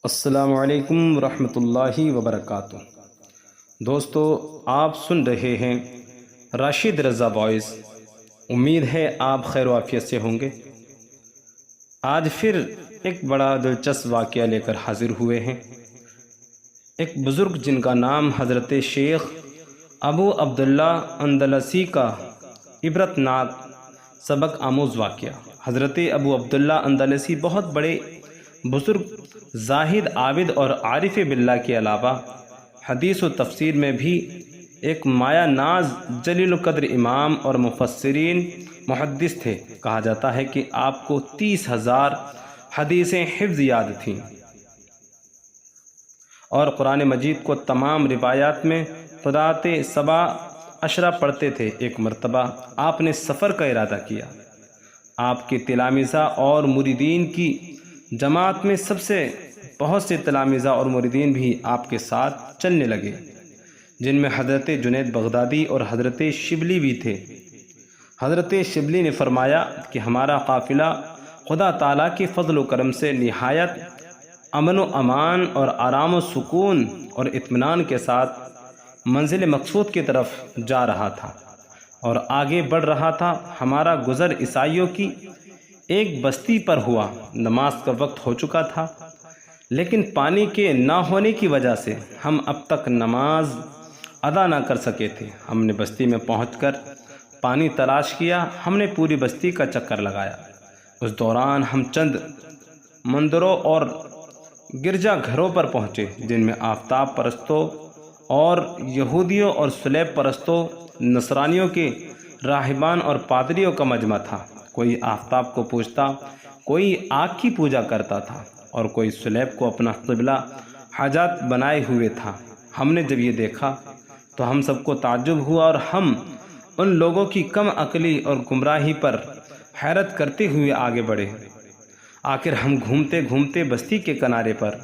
السلام علیکم ورحمۃ اللہ وبرکاتہ۔ دوستو، آپ سن رہے ہیں راشد رضا وائس۔ امید ہے آپ خیر و عافیت سے ہوں گے۔ آج پھر ایک بڑا دلچسپ واقعہ لے کر حاضر ہوئے ہیں۔ ایک بزرگ جن کا نام حضرت شیخ ابو عبداللہ اندلسی کا عبرت ناک سبق آموز واقعہ۔ حضرت ابو عبداللہ اندلسی بہت بڑے بزرگ، زاہد، عابد اور عارف باللہ کے علاوہ حدیث و تفسیر میں بھی ایک مایہ ناز جلیل القدر امام اور مفسرین محدث تھے۔ کہا جاتا ہے کہ آپ کو 30,000 حدیثیں حفظ یاد تھیں اور قرآن مجید کو تمام روایات میں قرأت 17 پڑھتے تھے۔ ایک مرتبہ آپ نے سفر کا ارادہ کیا۔ آپ کے تلامذہ اور مریدین کی جماعت میں بہت سے تلامذہ اور مریدین بھی آپ کے ساتھ چلنے لگے، جن میں حضرت جنید بغدادی اور حضرت شبلی بھی تھے۔ حضرت شبلی نے فرمایا کہ ہمارا قافلہ خدا تعالیٰ کے فضل و کرم سے نہایت امن و امان اور آرام و سکون اور اطمینان کے ساتھ منزل مقصود کی طرف جا رہا تھا اور آگے بڑھ رہا تھا۔ ہمارا گزر عیسائیوں کی ایک بستی پر ہوا۔ نماز کا وقت ہو چکا تھا، لیکن پانی کے نہ ہونے کی وجہ سے ہم اب تک نماز ادا نہ کر سکے تھے۔ ہم نے بستی میں پہنچ کر پانی تلاش کیا۔ ہم نے پوری بستی کا چکر لگایا۔ اس دوران ہم چند مندروں اور گرجا گھروں پر پہنچے، جن میں آفتاب پرستوں اور یہودیوں اور صلیب پرستوں، نصرانیوں کے راہبان اور پادریوں کا مجمع تھا۔ کوئی آفتاب کو پوجتا، کوئی آگ کی پوجا کرتا تھا اور کوئی صلیب کو اپنا قبلہ حاجات بنائے ہوئے تھا۔ ہم نے جب یہ دیکھا تو ہم سب کو تعجب ہوا اور ہم ان لوگوں کی کم عقلی اور گمراہی پر حیرت کرتے ہوئے آگے بڑھے۔ آخر ہم گھومتے گھومتے بستی کے کنارے پر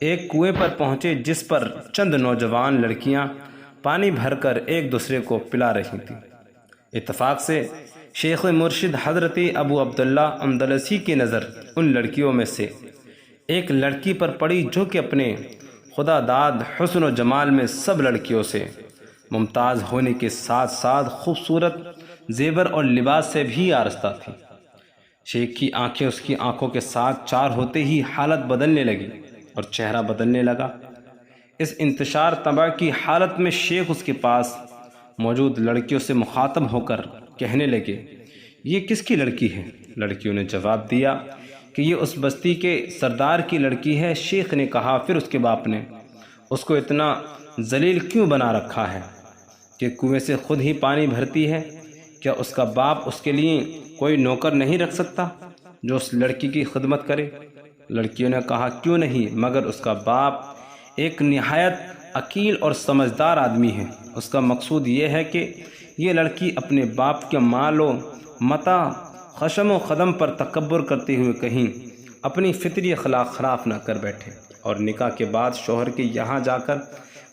ایک کنویں پر پہنچے، جس پر چند نوجوان لڑکیاں پانی بھر کر ایک دوسرے کو پلا رہی تھیں۔ اتفاق سے شیخ مرشد حضرت ابو عبداللہ اندلسی کی نظر ان لڑکیوں میں سے ایک لڑکی پر پڑی، جو کہ اپنے خدا داد حسن و جمال میں سب لڑکیوں سے ممتاز ہونے کے ساتھ ساتھ خوبصورت زیور اور لباس سے بھی آراستہ تھی۔ شیخ کی آنکھیں اس کی آنکھوں کے ساتھ چار ہوتے ہی حالت بدلنے لگی اور چہرہ بدلنے لگا۔ اس انتشار طبع کی حالت میں شیخ اس کے پاس موجود لڑکیوں سے مخاطب ہو کر کہنے لگے، یہ کس کی لڑکی ہے؟ لڑکیوں نے جواب دیا کہ یہ اس بستی کے سردار کی لڑکی ہے۔ شیخ نے کہا، پھر اس کے باپ نے اس کو اتنا ذلیل کیوں بنا رکھا ہے کہ کنویں سے خود ہی پانی بھرتی ہے؟ کیا اس کا باپ اس کے لیے کوئی نوکر نہیں رکھ سکتا جو اس لڑکی کی خدمت کرے؟ لڑکیوں نے کہا، کیوں نہیں، مگر اس کا باپ ایک نہایت عقیل اور سمجھدار آدمی ہے۔ اس کا مقصود یہ ہے کہ یہ لڑکی اپنے باپ کے مال و متاع، خشم و خدم پر تکبر کرتے ہوئے کہیں اپنی فطری اخلاق خراب نہ کر بیٹھے اور نکاح کے بعد شوہر کے یہاں جا کر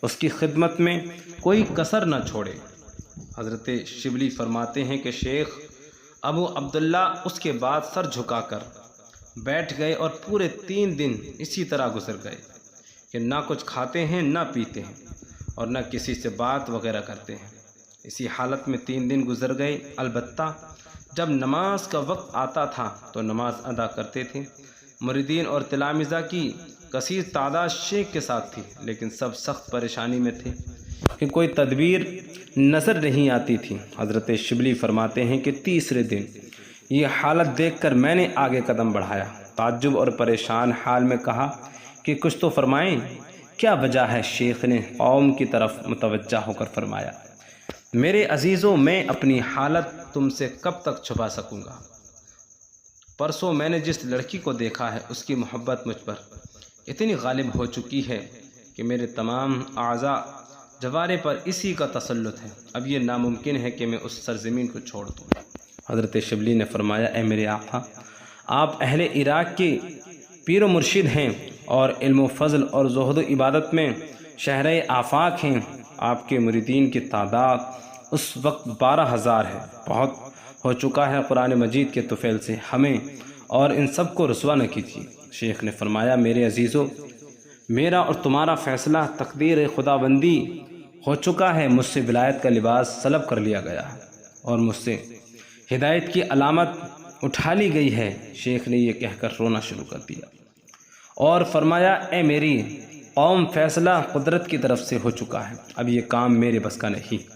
اس کی خدمت میں کوئی کسر نہ چھوڑے۔ حضرت شبلی فرماتے ہیں کہ شیخ ابو عبداللہ اس کے بعد سر جھکا کر بیٹھ گئے اور پورے 3 دن اسی طرح گزر گئے کہ نہ کچھ کھاتے ہیں، نہ پیتے ہیں اور نہ کسی سے بات وغیرہ کرتے ہیں۔ اسی حالت میں 3 دن گزر گئے۔ البتہ جب نماز کا وقت آتا تھا تو نماز ادا کرتے تھے۔ مریدین اور تلامذہ کی کثیر تعداد شیخ کے ساتھ تھی، لیکن سب سخت پریشانی میں تھے کہ کوئی تدبیر نظر نہیں آتی تھی۔ حضرت شبلی فرماتے ہیں کہ تیسرے دن یہ حالت دیکھ کر میں نے آگے قدم بڑھایا، تعجب اور پریشان حال میں کہا کہ کچھ تو فرمائیں، کیا وجہ ہے؟ شیخ نے قوم کی طرف متوجہ ہو کر فرمایا، میرے عزیزوں، میں اپنی حالت تم سے کب تک چھپا سکوں گا؟ پرسوں میں نے جس لڑکی کو دیکھا ہے، اس کی محبت مجھ پر اتنی غالب ہو چکی ہے کہ میرے تمام اعضاء جوارے پر اسی کا تسلط ہے۔ اب یہ ناممکن ہے کہ میں اس سرزمین کو چھوڑ دوں۔ حضرت شبلی نے فرمایا، اے میرے آقا، آپ اہل عراق کے پیر و مرشد ہیں اور علم و فضل اور زہد و عبادت میں شہر آفاق ہیں۔ آپ کے مریدین کی تعداد اس وقت 12,000 ہے۔ بہت ہو چکا ہے، قرآن مجید کے طفیل سے ہمیں اور ان سب کو رسوا نہ کیجیے۔ شیخ نے فرمایا، میرے عزیزو، میرا اور تمہارا فیصلہ تقدیر خداوندی ہو چکا ہے، مجھ سے ولایت کا لباس سلب کر لیا گیا ہے اور مجھ سے ہدایت کی علامت اٹھا لی گئی ہے۔ شیخ نے یہ کہہ کر رونا شروع کر دیا اور فرمایا، اے میری قوم، فیصلہ قدرت کی طرف سے ہو چکا ہے، اب یہ کام میرے بس کا نہیں۔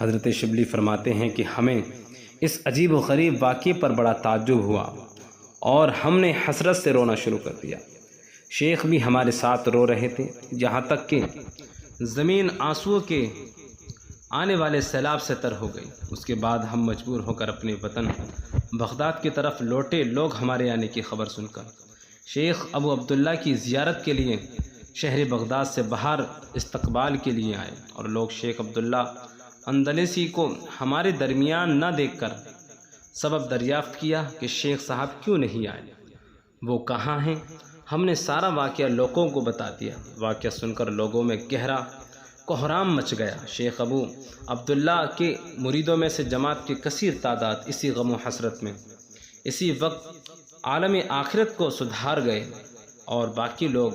حضرت شبلی فرماتے ہیں کہ ہمیں اس عجیب و غریب واقعے پر بڑا تعجب ہوا اور ہم نے حسرت سے رونا شروع کر دیا۔ شیخ بھی ہمارے ساتھ رو رہے تھے، یہاں تک کہ زمین آنسوؤں کے آنے والے سیلاب سے تر ہو گئی۔ اس کے بعد ہم مجبور ہو کر اپنے وطن بغداد کی طرف لوٹے۔ لوگ ہمارے آنے کی خبر سن کر شیخ ابو عبداللہ کی زیارت کے لیے شہر بغداد سے باہر استقبال کے لیے آئے، اور لوگ شیخ عبداللہ اندلسی کو ہمارے درمیان نہ دیکھ کر سبب دریافت کیا کہ شیخ صاحب کیوں نہیں آئے، وہ کہاں ہیں۔ ہم نے سارا واقعہ لوگوں کو بتا دیا۔ واقعہ سن کر لوگوں میں گہرا کوہرام مچ گیا۔ شیخ ابو عبداللہ کے مریدوں میں سے جماعت کی کثیر تعداد اسی غم و حسرت میں اسی وقت عالم آخرت کو سدھار گئے، اور باقی لوگ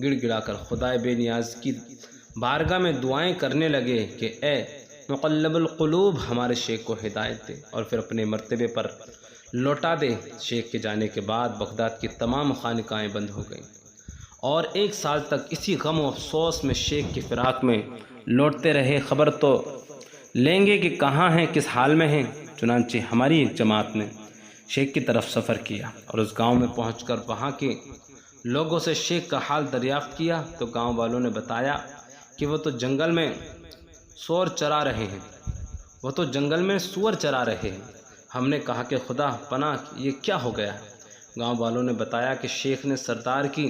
گڑ گڑا کر خدائے بے نیاز کی بارگاہ میں دعائیں کرنے لگے کہ اے مقلب القلوب، ہمارے شیخ کو ہدایت دے اور پھر اپنے مرتبے پر لوٹا دے۔ شیخ کے جانے کے بعد بغداد کی تمام خانقاہیں بند ہو گئیں، اور 1 سال تک اسی غم و افسوس میں شیخ کی فراق میں لوٹتے رہے۔ خبر تو لیں گے کہ کہاں ہیں، کس حال میں ہیں۔ چنانچہ ہماری ایک جماعت نے شیخ کی طرف سفر کیا، اور اس گاؤں میں پہنچ کر وہاں کے لوگوں سے شیخ کا حال دریافت کیا تو گاؤں والوں نے بتایا کہ وہ تو جنگل میں سور چرا رہے ہیں۔ ہم نے کہا کہ خدا پناہ، یہ کیا ہو گیا ہے؟ گاؤں والوں نے بتایا کہ شیخ نے سردار کی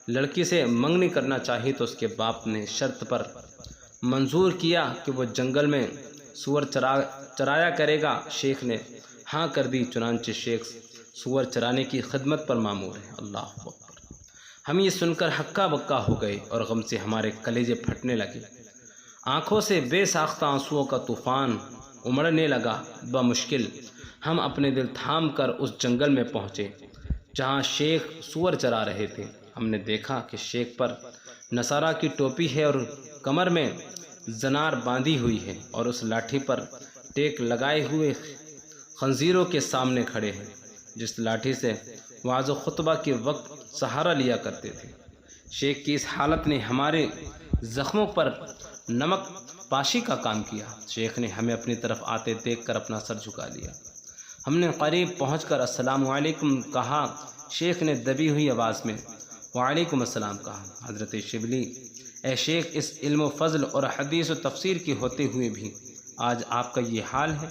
لڑکی سے منگنی کرنا چاہی تو اس کے باپ نے شرط پر منظور کیا کہ وہ جنگل میں سور چرایا کرے گا۔ شیخ نے ہاں کر دی، چنانچہ شیخ سور چرانے کی خدمت پر مامور ہے۔ اللہ اکبر۔ ہم یہ سن کر ہکا بکا ہو گئے اور غم سے ہمارے کلیجے پھٹنے لگے۔ آنکھوں سے بے ساختہ آنسوؤں کا طوفان امڑنے لگا۔ بمشکل ہم اپنے دل تھام کر اس جنگل میں پہنچے جہاں شیخ سور چرا رہے تھے۔ ہم نے دیکھا کہ شیخ پر نصارہ کی ٹوپی ہے اور کمر میں زنار باندھی ہوئی ہے، اور اس لاٹھی پر ٹیک لگائے ہوئے خنزیروں کے سامنے کھڑے ہیں، جس لاٹھی سے وعظ و خطبہ کے وقت سہارا لیا کرتے تھے۔ شیخ کی اس حالت نے ہمارے زخموں پر نمک پاشی کا کام کیا۔ شیخ نے ہمیں اپنی طرف آتے دیکھ کر اپنا سر جھکا لیا۔ ہم نے قریب پہنچ کر السلام علیکم کہا۔ شیخ نے دبی ہوئی آواز میں وعلیکم السلام کہا۔ حضرت شبلی، اے شیخ، اس علم و فضل اور حدیث و تفسیر کی ہوتے ہوئے بھی آج آپ کا یہ حال ہے؟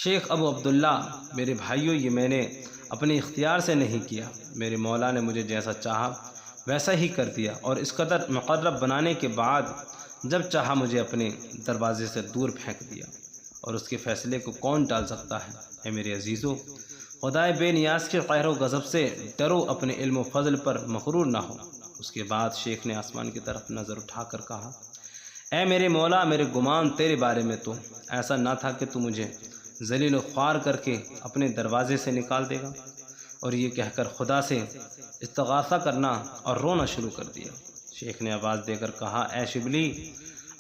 شیخ ابو عبداللہ، میرے بھائیوں، یہ میں نے اپنے اختیار سے نہیں کیا، میرے مولا نے مجھے جیسا چاہا ویسا ہی کر دیا، اور اس قدر مقرب بنانے کے بعد جب چاہا مجھے اپنے دروازے سے دور پھینک دیا، اور اس کے فیصلے کو کون ٹال سکتا ہے؟ اے میرے عزیزو، خدائے بے نیاز کے قہر و غضب سے ڈرو، اپنے علم و فضل پر مغرور نہ ہو۔ اس کے بعد شیخ نے آسمان کی طرف نظر اٹھا کر کہا، اے میرے مولا، میرے گمان تیرے بارے میں تو ایسا نہ تھا کہ تو مجھے ذلیل و خوار کر کے اپنے دروازے سے نکال دے گا۔ اور یہ کہہ کر خدا سے استغاثہ کرنا اور رونا شروع کر دیا۔ شیخ نے آواز دے کر کہا، اے شبلی،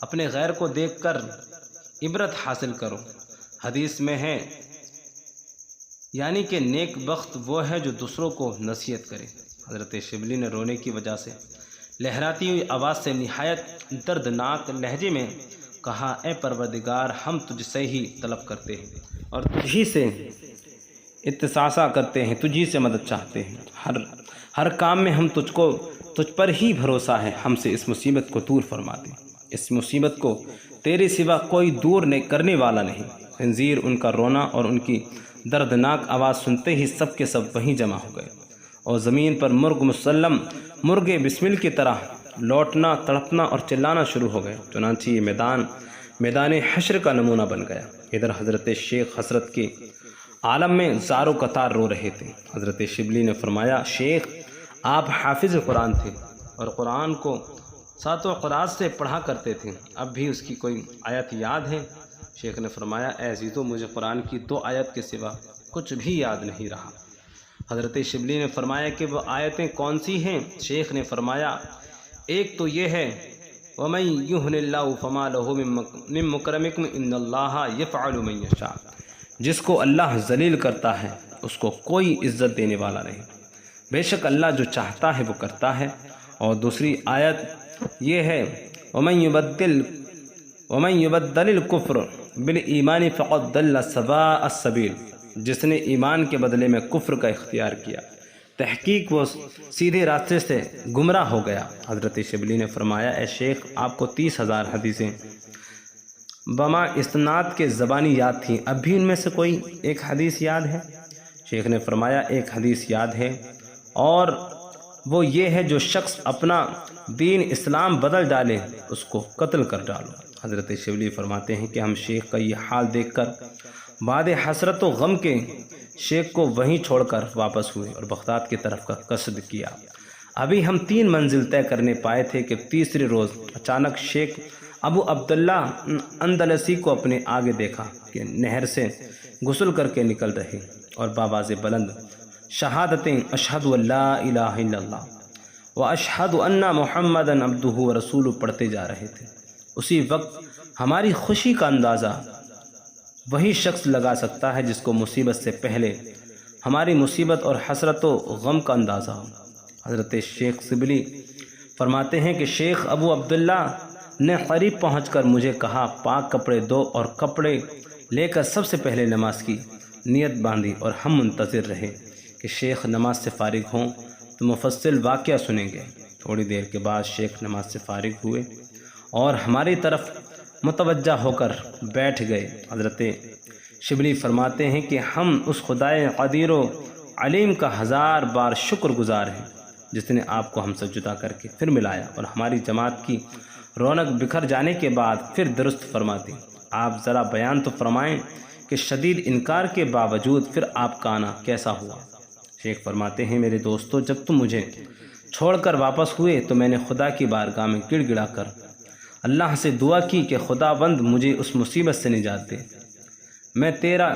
اپنے غیر کو دیکھ کر عبرت حاصل کرو۔ حدیث میں ہے، یعنی کہ نیک بخت وہ ہے جو دوسروں کو نصیحت کرے۔ حضرت شبلی نے رونے کی وجہ سے لہراتی ہوئی آواز سے نہایت دردناک لہجے میں کہا، اے پروردگار، ہم تجھ سے ہی طلب کرتے ہیں اور تجھی سے استغاثہ کرتے ہیں، تجھی سے مدد چاہتے ہیں۔ ہر کام میں ہم تجھ پر ہی بھروسہ ہے، ہم سے اس مصیبت کو دور فرما دے۔ اس مصیبت کو تیرے سوا کوئی دور کرنے والا نہیں۔ خنزیر، ان کا رونا اور ان کی دردناک آواز سنتے ہی سب کے سب وہیں جمع ہو گئے، اور زمین پر مرغ بسمل کی طرح لوٹنا، تڑپنا اور چلانا شروع ہو گئے۔ چنانچہ یہ میدان حشر کا نمونہ بن گیا۔ ادھر حضرت شیخ حسرت کے عالم میں زار و قطار رو رہے تھے۔ حضرت شبلی نے فرمایا، شیخ، آپ حافظ قرآن تھے اور قرآن کو 7 قرآن سے پڑھا کرتے تھے، اب بھی اس کی کوئی آیت یاد ہے؟ شیخ نے فرمایا، اے عزیزو، مجھے قرآن کی 2 آیت کے سوا کچھ بھی یاد نہیں رہا۔ حضرت شبلی نے فرمایا کہ وہ آیتیں کون سی ہیں؟ شیخ نے فرمایا ایک تو یہ ہے وَمَن يُهْنِ اللَّهُ فَمَا لَهُ مِن مُكْرَمِكُمْ إِنَّ اللَّهَ يَفْعَلُ مَن يَشَاءُ، جس کو اللہ ذلیل کرتا ہے اس کو کوئی عزت دینے والا نہیں، بے شک اللہ جو چاہتا ہے وہ کرتا ہے۔ اور دوسری آیت یہ ہے وَمَن يُبَدِّلِ الْكُفْرَ بِالْإِيمَانِ فَقَدْ ضَلَّ سَوَاءَ السَّبِيلِ، جس نے ایمان کے بدلے میں کفر کا اختیار کیا تحقیق وہ سیدھے راستے سے گمراہ ہو گیا۔ حضرت شبلی نے فرمایا اے شیخ آپ کو 30,000 حدیثیں بما اسناد کے زبانی یاد تھیں، اب بھی ان میں سے کوئی ایک حدیث یاد ہے؟ شیخ نے فرمایا ایک حدیث یاد ہے، اور وہ یہ ہے جو شخص اپنا دین اسلام بدل ڈالے اس کو قتل کر ڈالو۔ حضرت شبلی فرماتے ہیں کہ ہم شیخ کا یہ حال دیکھ کر بعد حسرت و غم کے شیخ کو وہیں چھوڑ کر واپس ہوئے اور بغداد کی طرف کا قصد کیا۔ ابھی ہم 3 منزل طے کرنے پائے تھے کہ تیسرے روز اچانک شیخ ابو عبداللہ اندلسی کو اپنے آگے دیکھا کہ نہر سے غسل کر کے نکل رہے اور بآواز بلند شہادتیں اشہد ان لا الہ الا اللہ و اشہد ان محمدً عبدہ و رسولہ پڑھتے جا رہے تھے۔ اسی وقت ہماری خوشی کا اندازہ وہی شخص لگا سکتا ہے جس کو مصیبت سے پہلے ہماری مصیبت اور حسرت و غم کا اندازہ ہو۔ حضرت شیخ شبلی فرماتے ہیں کہ شیخ ابو عبداللہ نے قریب پہنچ کر مجھے کہا پاک کپڑے دو، اور کپڑے لے کر سب سے پہلے نماز کی نیت باندھی، اور ہم منتظر رہے کہ شیخ نماز سے فارغ ہوں تو مفصل واقعہ سنیں گے۔ تھوڑی دیر کے بعد شیخ نماز سے فارغ ہوئے اور ہماری طرف متوجہ ہو کر بیٹھ گئے۔ حضرت شبلی فرماتے ہیں کہ ہم اس خدائے قدیر و علیم کا 1000 بار شکر گزار ہیں جس نے آپ کو ہم سے جدا کر کے پھر ملایا اور ہماری جماعت کی رونق بکھر جانے کے بعد پھر درست فرماتی۔ آپ ذرا بیان تو فرمائیں کہ شدید انکار کے باوجود پھر آپ کا آنا کیسا ہوا؟ شیخ فرماتے ہیں میرے دوستو، جب تم مجھے چھوڑ کر واپس ہوئے تو میں نے خدا کی بارگاہ میں گڑ گڑا کر اللہ سے دعا کی کہ خدا بند مجھے اس مصیبت سے نجات دے، میں تیرا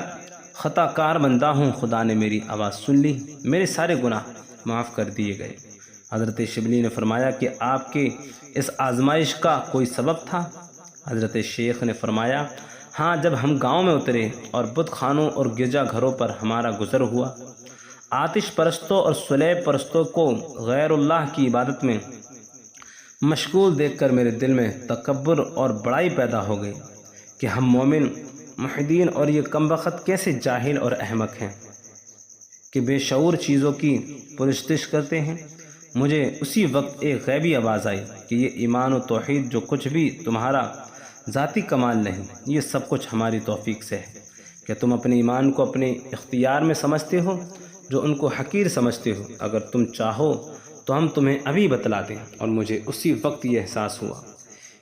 خطا کار بندہ ہوں۔ خدا نے میری آواز سن لی، میرے سارے گناہ معاف کر دیے گئے۔ حضرت شبلی نے فرمایا کہ آپ کے اس آزمائش کا کوئی سبب تھا؟ حضرت شیخ نے فرمایا ہاں، جب ہم گاؤں میں اترے اور بت خانوں اور گرجا گھروں پر ہمارا گزر ہوا، آتش پرستوں اور صلیب پرستوں کو غیر اللہ کی عبادت میں مشغول دیکھ کر میرے دل میں تکبر اور بڑائی پیدا ہو گئی کہ ہم مومن محدین اور یہ کمبخت کیسے جاہل اور احمق ہیں کہ بے شعور چیزوں کی پرستش کرتے ہیں۔ مجھے اسی وقت ایک غیبی آواز آئی کہ یہ ایمان و توحید جو کچھ بھی تمہارا ذاتی کمال نہیں، یہ سب کچھ ہماری توفیق سے ہے کہ تم اپنے ایمان کو اپنے اختیار میں سمجھتے ہو جو ان کو حقیر سمجھتے ہو۔ اگر تم چاہو تو ہم تمہیں ابھی بتلا دیں۔ اور مجھے اسی وقت یہ احساس ہوا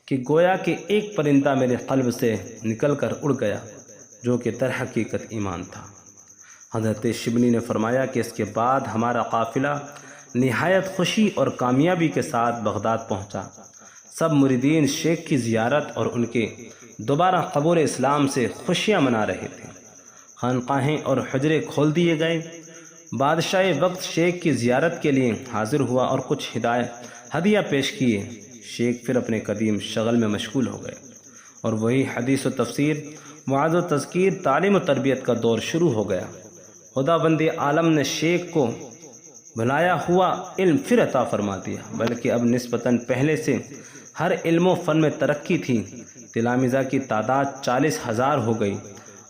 کہ گویا کہ ایک پرندہ میرے قلب سے نکل کر اڑ گیا جو کہ در حقیقت ایمان تھا۔ حضرت شبلی نے فرمایا کہ اس کے بعد ہمارا قافلہ نہایت خوشی اور کامیابی کے ساتھ بغداد پہنچا۔ سب مریدین شیخ کی زیارت اور ان کے دوبارہ قبول اسلام سے خوشیاں منا رہے تھے۔ خانقاہیں اور حجرے کھول دیے گئے۔ بادشاہ وقت شیخ کی زیارت کے لیے حاضر ہوا اور کچھ ہدیہ پیش کیے۔ شیخ پھر اپنے قدیم شغل میں مشغول ہو گئے اور وہی حدیث و تفسیر، وعظ و تذکیر، تعلیم و تربیت کا دور شروع ہو گیا۔ خدا بند عالم نے شیخ کو بھلایا ہوا علم پھر عطا فرما دیا، بلکہ اب نسبتاً پہلے سے ہر علم و فن میں ترقی تھی۔ تلامذہ کی تعداد 40,000 ہو گئی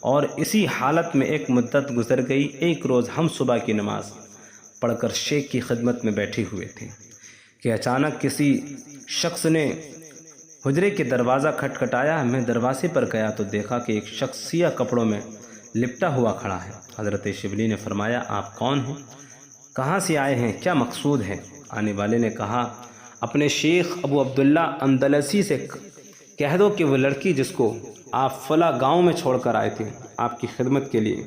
اور اسی حالت میں ایک مدت گزر گئی۔ ایک روز ہم صبح کی نماز پڑھ کر شیخ کی خدمت میں بیٹھے ہوئے تھے کہ اچانک کسی شخص نے حجرے کے دروازہ کھٹکھٹایا۔ میں دروازے پر گیا تو دیکھا کہ ایک شخص سیاہ کپڑوں میں لپٹا ہوا کھڑا ہے۔ حضرت شبلی نے فرمایا آپ کون ہیں؟ کہاں سے آئے ہیں؟ کیا مقصود ہے؟ آنے والے نے کہا اپنے شیخ ابو عبداللہ اندلسی سے کہہ دو کہ وہ لڑکی جس کو آپ فلاں گاؤں میں چھوڑ کر آئے تھے آپ کی خدمت کے لیے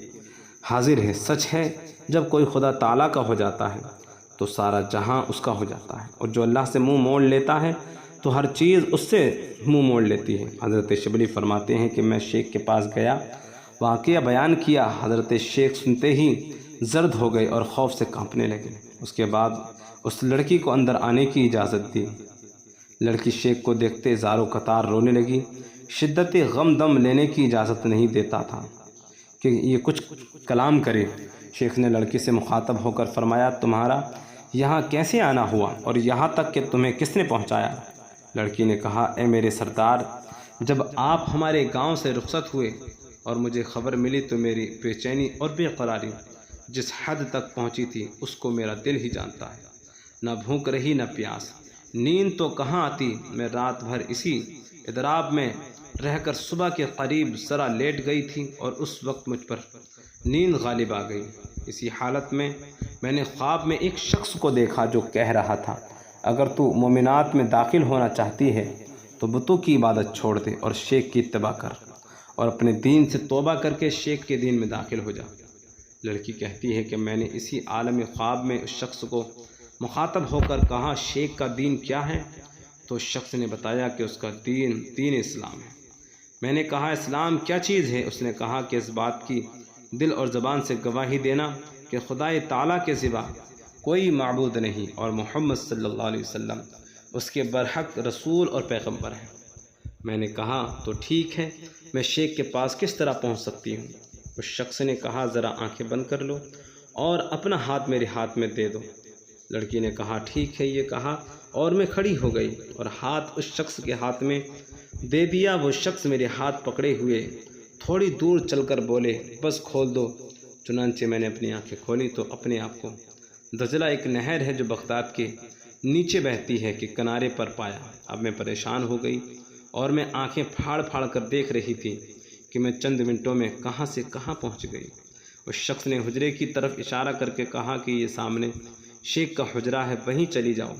حاضر ہے۔ سچ ہے جب کوئی خدا تعالیٰ کا ہو جاتا ہے تو سارا جہاں اس کا ہو جاتا ہے، اور جو اللہ سے منہ موڑ لیتا ہے تو ہر چیز اس سے منہ موڑ لیتی ہے۔ حضرت شبلی فرماتے ہیں کہ میں شیخ کے پاس گیا، واقعہ بیان کیا۔ حضرت شیخ سنتے ہی زرد ہو گئے اور خوف سے کانپنے لگے۔ اس کے بعد اس لڑکی کو اندر آنے کی اجازت دی۔ لڑکی شیخ کو دیکھتے زار و قطار رونے لگی۔ شدت غم دم لینے کی اجازت نہیں دیتا تھا کہ یہ کچھ کلام کرے۔ شیخ نے لڑکی سے مخاطب ہو کر فرمایا، تمہارا یہاں کیسے آنا ہوا اور یہاں تک کہ تمہیں کس نے پہنچایا؟ لڑکی نے کہا، اے میرے سردار، جب آپ ہمارے گاؤں سے رخصت ہوئے اور مجھے خبر ملی تو میری بے چینی اور بے قراری جس حد تک پہنچی تھی اس کو میرا دل ہی جانتا ہے۔ نہ بھوک رہی نہ پیاس، نیند تو کہاں آتی۔ میں رات بھر اسی اضطراب میں رہ کر صبح کے قریب ذرا لیٹ گئی تھی اور اس وقت مجھ پر نیند غالب آ گئی۔ اسی حالت میں نے خواب میں ایک شخص کو دیکھا جو کہہ رہا تھا، اگر تو مومنات میں داخل ہونا چاہتی ہے تو بتوں کی عبادت چھوڑ دے اور شیخ کی اتباع کر، اور اپنے دین سے توبہ کر کے شیخ کے دین میں داخل ہو جا۔ لڑکی کہتی ہے کہ میں نے اسی عالم خواب میں اس شخص کو مخاطب ہو کر کہا، شیخ کا دین کیا ہے؟ تو اس شخص نے بتایا کہ اس کا دین اسلام ہے۔ میں نے کہا، اسلام کیا چیز ہے؟ اس نے کہا کہ اس بات کی دل اور زبان سے گواہی دینا کہ خدائے تعالیٰ کے سوا کوئی معبود نہیں اور محمد صلی اللہ علیہ وسلم اس کے برحق رسول اور پیغمبر ہیں۔ میں نے کہا، تو ٹھیک ہے، میں شیخ کے پاس کس طرح پہنچ سکتی ہوں؟ اس شخص نے کہا، ذرا آنکھیں بند کر لو اور اپنا ہاتھ میرے ہاتھ میں دے دو۔ لڑکی نے کہا، ٹھیک ہے، یہ کہا اور میں کھڑی ہو گئی اور ہاتھ اس شخص کے ہاتھ میں دے دیا۔ وہ شخص میرے ہاتھ پکڑے ہوئے تھوڑی دور چل کر بولے، بس کھول دو۔ چنانچہ میں نے اپنی آنکھیں کھولی تو اپنے آپ کو دجلہ، ایک نہر ہے جو بغداد کے نیچے بہتی ہے، کے کنارے پر پایا۔ اب میں پریشان ہو گئی اور میں آنکھیں پھاڑ پھاڑ کر دیکھ رہی تھی کہ میں چند منٹوں میں کہاں سے کہاں پہنچ گئی۔ اس شخص نے حجرے کی طرف اشارہ کر کے کہا کہ یہ سامنے شیخ کا حجرہ ہے، وہیں چلی جاؤ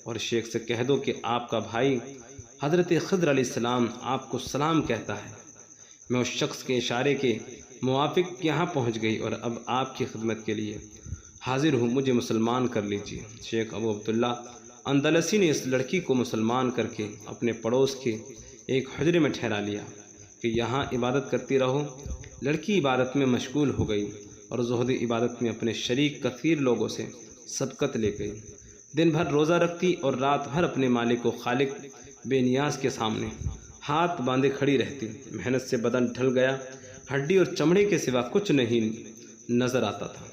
اور شیخ سے کہہ دو کہ آپ کا بھائی حضرت خضر علیہ السلام آپ کو سلام کہتا ہے۔ میں اس شخص کے اشارے کے موافق یہاں پہنچ گئی اور اب آپ کی خدمت کے لیے حاضر ہوں، مجھے مسلمان کر لیجیے۔ شیخ ابو عبداللہ اندلسی نے اس لڑکی کو مسلمان کر کے اپنے پڑوس کے ایک حجرے میں ٹھہرا لیا کہ یہاں عبادت کرتی رہو۔ لڑکی عبادت میں مشغول ہو گئی اور زہد عبادت میں اپنے شریک کثیر لوگوں سے سبقت لے گئی۔ دن بھر روزہ رکھتی اور رات بھر اپنے مالک و خالق بے نیاز کے سامنے ہاتھ باندھے کھڑی رہتی۔ محنت سے بدن ڈھل گیا، ہڈی اور چمڑے کے سوا کچھ نہیں نظر آتا تھا۔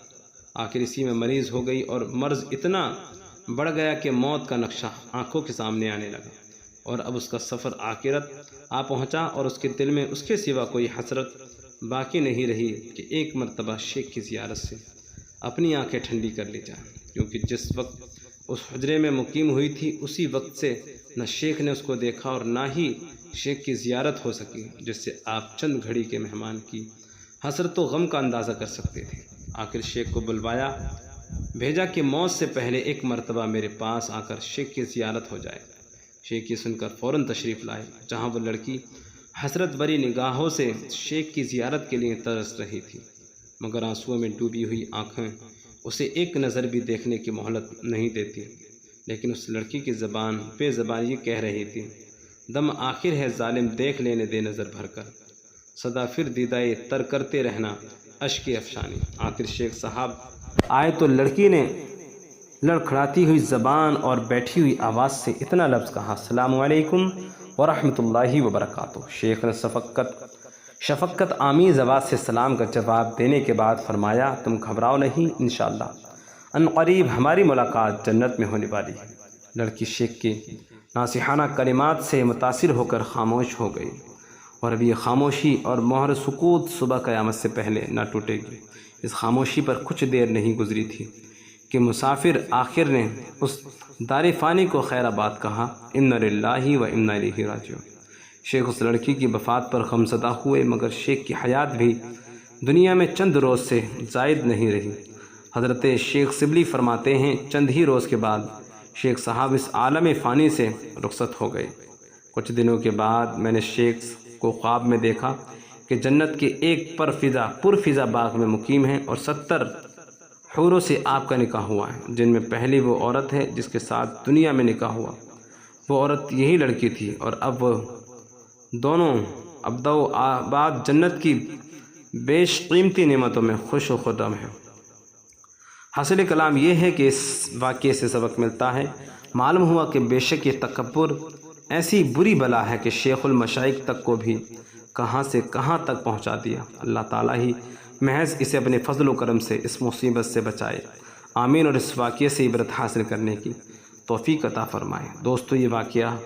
آخر اسی میں مریض ہو گئی اور مرض اتنا بڑھ گیا کہ موت کا نقشہ آنکھوں کے سامنے آنے لگا، اور اب اس کا سفر آخرت آ پہنچا اور اس کے دل میں اس کے سوا کوئی حسرت باقی نہیں رہی کہ ایک مرتبہ شیخ کی زیارت سے اپنی آنکھیں ٹھنڈی کر لی جائیں، کیونکہ جس وقت اس حجرے میں مقیم ہوئی تھی اسی وقت سے نہ شیخ نے اس کو دیکھا اور نہ ہی شیخ کی زیارت ہو سکی، جس سے آپ چند گھڑی کے مہمان کی حسرت و غم کا اندازہ کر سکتے تھے۔ آخر شیخ کو بلوایا بھیجا کہ موت سے پہلے ایک مرتبہ میرے پاس آ کر شیخ کی زیارت ہو جائے۔ شیخ یہ سن کر فوراً تشریف لائے، جہاں وہ لڑکی حسرت بری نگاہوں سے شیخ کی زیارت کے لیے ترس رہی تھی، مگر آنسوؤں میں ڈوبی ہوئی آنکھیں اسے ایک نظر بھی دیکھنے کی مہلت نہیں دیتی۔ لیکن اس لڑکی کی زبان بے زبان یہ کہہ رہی تھی، دم آخر ہے ظالم دیکھ لینے دے نظر بھر کر، سدا پھر دیدائے تر کرتے رہنا اشک افشانی۔ آخر شیخ صاحب آئے تو لڑکی نے لڑکھڑاتی ہوئی زبان اور بیٹھی ہوئی آواز سے اتنا لفظ کہا، السلام علیکم ورحمۃ اللہ وبرکاتہ۔ شیخ نے شفقت آمیز آواز سے سلام کا جواب دینے کے بعد فرمایا، تم گھبراؤ نہیں، انشاءاللہ ان قریب ہماری ملاقات جنت میں ہونے والی ہے۔ لڑکی شیخ کے ناصحانہ کلمات سے متاثر ہو کر خاموش ہو گئی، اور اب یہ خاموشی اور مہر سکوت صبح قیامت سے پہلے نہ ٹوٹے گی۔ اس خاموشی پر کچھ دیر نہیں گزری تھی کہ مسافر آخر نے اس دار فانی کو خیر آباد کہا، انا للہ و انا الیہ راجعون۔ شیخ اس لڑکی کی وفات پر غمزدہ ہوئے، مگر شیخ کی حیات بھی دنیا میں چند روز سے زائد نہیں رہی۔ حضرت شیخ سبلی فرماتے ہیں، چند ہی روز کے بعد شیخ صاحب اس عالم فانی سے رخصت ہو گئے۔ کچھ دنوں کے بعد میں نے شیخ کو خواب میں دیکھا کہ جنت کے ایک پرفضا باغ میں مقیم ہیں اور 70 حوروں سے آپ کا نکاح ہوا ہے، جن میں پہلی وہ عورت ہے جس کے ساتھ دنیا میں نکاح ہوا۔ وہ عورت یہی لڑکی تھی، اور اب وہ دونوں ابدو آباد جنت کی بیش قیمتی نعمتوں میں خوش و خرم ہیں۔ حاصل کلام یہ ہے کہ اس واقعے سے سبق ملتا ہے، معلوم ہوا کہ بے شک یہ تکبر ایسی بری بلا ہے کہ شیخ المشائخ تک کو بھی کہاں سے کہاں تک پہنچا دیا۔ اللہ تعالیٰ ہی محض اسے اپنے فضل و کرم سے اس مصیبت سے بچائے، آمین، اور اس واقعے سے عبرت حاصل کرنے کی توفیق عطا فرمائے۔ دوستو، یہ واقعہ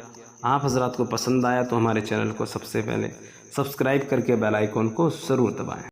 آپ حضرات کو پسند آیا تو ہمارے چینل کو سب سے پہلے سبسکرائب کر کے بیل آئیکن کو ضرور دبائیں۔